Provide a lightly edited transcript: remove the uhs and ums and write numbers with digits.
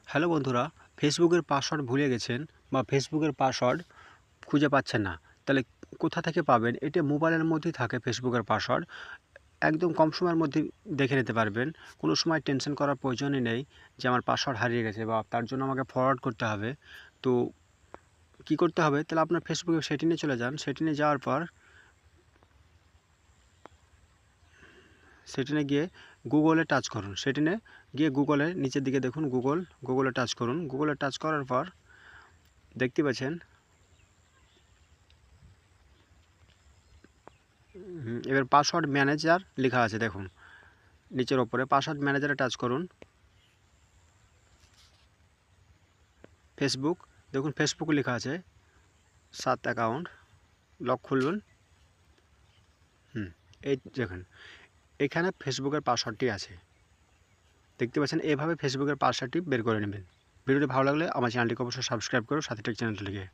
Hello বন্ধুরা, ফেসবুকের password ভুলে গেছেন বা ফেসবুকের পাসওয়ার্ড খুঁজে পাচ্ছেন না, তাহলে কোথা থেকে পাবেন? এটা মোবাইলের মধ্যেই থাকে ফেসবুকের পাসওয়ার্ড। একদম কম সময়ের মধ্যে দেখে নিতে পারবেন। কোনো সময় টেনশন করার প্রয়োজনই নেই যে আমার পাসওয়ার্ড হারিয়ে গেছে বা তার জন্য আমাকে ফরওয়ার্ড করতে হবে। তো কী করতে হবে? তাহলে আপনার ফেসবুকের সেটিংয়ে চলে যান। সেটিংয়ে যাওয়ার পর সেটিংয়ে গিয়ে গুগলে টাচ করুন। সেটিংয়ে গিয়ে গুগলের নিচের দিকে দেখুন গুগলে টাচ করুন। গুগলে টাচ করার পর দেখতে পাচ্ছেন এবার পাসওয়ার্ড ম্যানেজার লেখা আছে, দেখুন নিচের ওপরে পাসওয়ার্ড ম্যানেজারে টাচ করুন। ফেসবুক, দেখুন ফেসবুক লেখা আছে, 7 অ্যাকাউন্ট লক খুলবেন। এই দেখুন এখানে ফেসবুকের পাসওয়ার্ডটি আছে, দেখতে পাচ্ছেন। এভাবে ফেসবুকের পাসওয়ার্ডটি বের করে নেবেন। ভিডিওটি ভালো লাগলে আমার চ্যানেলটিকে অবশ্যই সাবস্ক্রাইব করুন, সাথে চ্যানেলটিকে